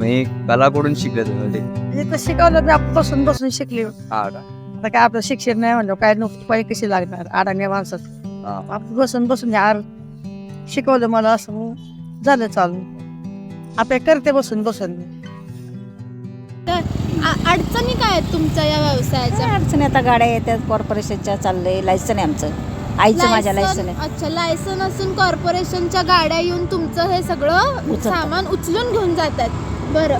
मी कलाकडून शिकत होते. हे तर शिकवलं मी आपण बसून बसून शिकली. हा का? आता काय आपलं शिक्षण नाही म्हणलं काय नोकरी पाहिजे कशी लागणार अडाण्या माणसात. हा. आपण बसून बसून यार शिकवलं मला असं मग झालं चालू. आपल्या करते बसून बसून. अडचणी काय आहेत तुमच्या या व्यवसायाच्या? काय अडचणी आता गाड्या येतात कॉर्पोरेशनच्या चाललंय लायसन आहे आमचं आईचं माझ्या लायसन आहे. अच्छा, लायसन असून कॉर्पोरेशनच्या गाड्या येऊन तुमचं हे सगळं उचलतात. सामान उचलून घेऊन जातात. बरं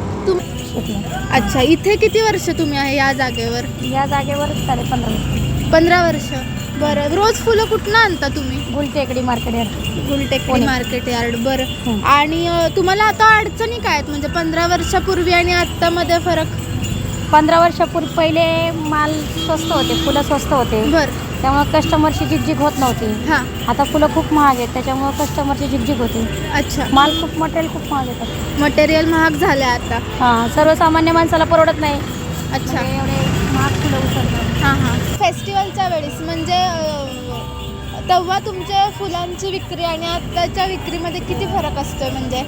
अच्छा, इथे किती वर्ष तुम्ही आहे या जागेवर? या जागेवर 15.5 15 वर्ष. बरं, रोज फुलं कुठनं आणता तुम्ही? Gultekdi market Gultekdi Pune. Market yard. बरं, हं. आणि तुम्हाला आता अडचणी काय आहेत म्हणजे 15 वर्षापूर्वी आणि आत्तामध्ये फरक? 15 वर्षापूर्वी पहिले माल स्वस्त होते फुलं स्वस्त होते बरं, त्यामुळे कस्टमरची झिकझिक होत नव्हती. हां, आता फुलं खूप महाग आहेत त्याच्यामुळे कस्टमरची झिकझिक होती. अच्छा. माल खूप मटेरियल खूप महाग येतात. मटेरियल महाग झालं आता. हां सर्वसामान्य माणसाला परवडत नाही अच्छा, म्हणजे एवढे महाग फुलं उचलतात. हां हां. फेस्टिवलच्या वेळेस म्हणजे तेव्हा तुमच्या फुलांची विक्री आणि आत्ताच्या विक्रीमध्ये किती फरक असतोय? म्हणजे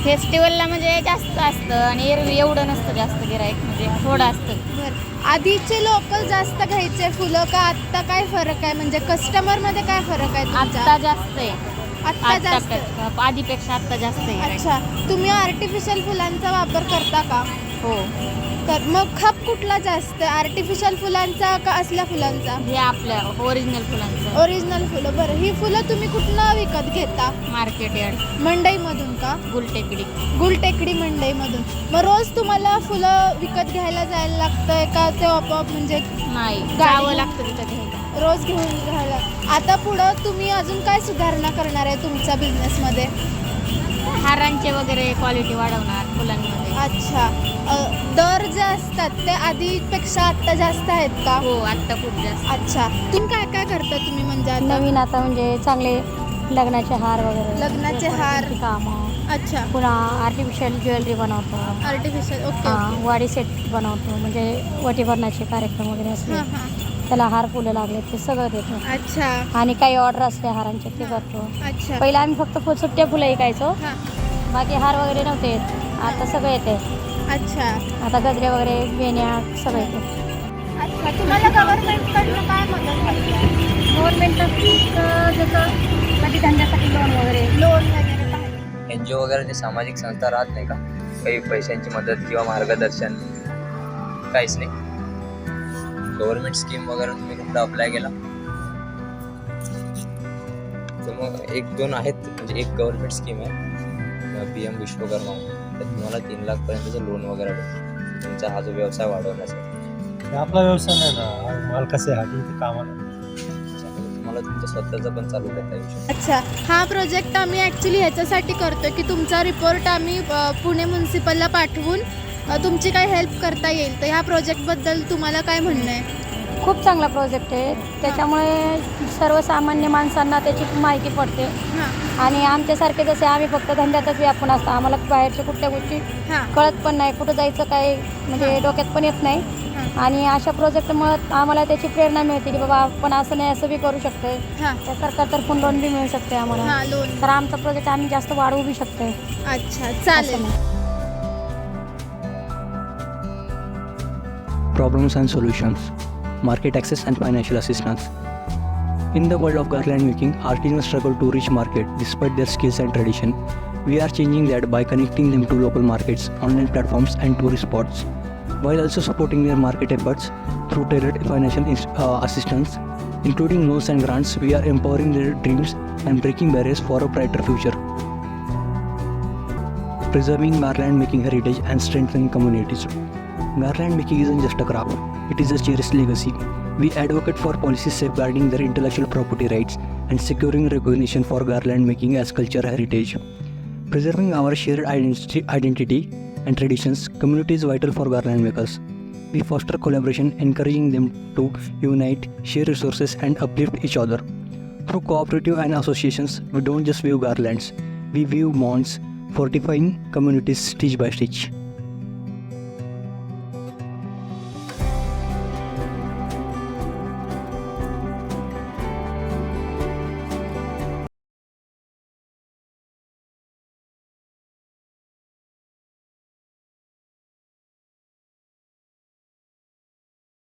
फेस्टिवलला म्हणजे जास्त असतं आणि एरवी एवढं नसतं जास्त गिराईक म्हणजे थोडं असतं. बरं, आधीचे लोक जास्त घ्यायचे फुलं का आत्ता काय फरक आहे? म्हणजे कस्टमरमध्ये काय फरक आहे तुमच्या? आत्ता जास्त आहे आत्ता जास्त. आधीपेक्षा आत्ता जास्त आहे. अच्छा, तुम्ही आर्टिफिशियल फुलांचा वापर करता का? हो तर मग खप कुठला जास्त, आर्टिफिशियल फुलांचा का असल्या फुलांचा? हे आपल्या ओरिजिनल फुलांचं ओरिजिनल फुलं. बरं, ही फुलं तुम्ही कुठनं विकत घेता? मार्केट यार्ड मंडईमधून का? गुलटेकडी. गुलटेकडी मंडईमधून. मग रोज तुम्हाला फुलं विकत घ्यायला जायला लागतंय का ते आपोआप म्हणजे नाही गाडी जावं घेऊन- लागतं तिथं घ्यायला. रोज घेऊन घ्यायला? आता पुढं तुम्ही अजून काय सुधारणा करणार आहे तुमच्या बिझनेसमध्ये? हारांचे वगैरे क्वालिटी वाढवणार फुलांमध्ये. अच्छा, दर जे असतात ते आधीपेक्षा आत्ता जास्त आहेत का? हो आत्ता खूप जास्त. अच्छा, तुम्ही काय काय करता तुम्ही म्हणजे आता? नवीन आता म्हणजे चांगले लग्नाचे हार वगैरे लग्नाचे हार. कामं अच्छा, पुन्हा आर्टिफिशियल ज्वेलरी बनवतो. आर्टिफिशियल. ओके हां, ओके. वाडी सेट बनवतो म्हणजे वटी भरण्याचे कार्यक्रम वगैरे असले हां हां. त्याला हार फुलं लागले ते सगळं देतो. अच्छा आणि काही ऑर्डर असले हारांचे ते करतो. अच्छा. पहिलं आम्ही फक्त सुट्ट्या फुलं विकायचो हां. बाकी हार वगैरे नव्हते येत. आता सगळं येते. अच्छा आता गजरे वगैरे वेण्या सगळं येते. अच्छा, तुम्हाला गव्हर्नमेंटकडनं काय मदत मिळते? गव्हर्नमेंटचं जसं म्हणजे धंद्यासाठी लोन वगैरे लोन वगैरे पाहिजे? NGO वगैरे ते सामाजिक संस्था राहत नाही का, काही पैशांची मदत किंवा मार्गदर्शन? काहीच नाही. गव्हर्नमेंट स्कीम वगैरे तुम्ही कुठं अप्लाय केला तर मग 1-2 आहेत. म्हणजे एक गव्हर्नमेंट स्कीम आहे PM विश्वकर्मा, तर तुम्हाला 3 लाखपर्यंतचं लोन वगैरे भेटतं तुमचा हा जो व्यवसाय वाढवण्यासाठी. आपला व्यवसाय नाही ना माल कसे हाती ते कामाला तुम्हाला तुमचं स्वतःचं पण चालू करता येऊ शकतं. अच्छा, हा प्रोजेक्ट आम्ही ॲक्च्युली ह्याच्यासाठी करतो की तुमचा रिपोर्ट आम्ही पुणे म्युन्सिपलला पाठवून तुमची काय हेल्प करता येईल. तर ह्या प्रोजेक्टबद्दल तुम्हाला काय म्हणणं आहे? खूप चांगला प्रोजेक्ट आहे त्याच्यामुळे सर्वसामान्य माणसांना त्याची माहिती पडते. हां आणि आमच्यासारखे जसे आम्ही फक्त धंद्यातच व्यापून असतो आम्हाला बाहेरच्या कुठल्या गोष्टी हां कळत पण नाही कुठं जायचं काय म्हणजे डोक्यात पण येत नाही. हां आणि अशा प्रोजेक्टमुळे आम्हाला त्याची प्रेरणा मिळते की बाबा आपण असं नाही असं बी करू शकतोय. हां त्या सरकारतर्फून लोन बी मिळू शकते आम्हाला. हां लोन. तर आमचा प्रोजेक्ट आम्ही जास्त वाढवू बी शकतोय. अच्छा असं चालेल. नाही. Problems and solutions, market access and financial assistance. In the world of garland making, artisans struggle to reach market despite their skills and tradition. We are changing that by connecting them to local markets, online platforms and tourist spots, while also supporting their market efforts through tailored financial assistance, including loans and grants. We are empowering their dreams and breaking barriers for a brighter future. Preserving garland making heritage and strengthening communities. Garland making isn't just a craft, it is a cherished legacy. We advocate for policies safeguarding their intellectual property rights and securing recognition for garland making as cultural heritage. Preserving our shared identity and traditions, community is vital for garland makers. We foster collaboration, encouraging them to unite, share resources and uplift each other. Through cooperative and associations, we don't just weave garlands, we weave bonds, fortifying communities stitch by stitch.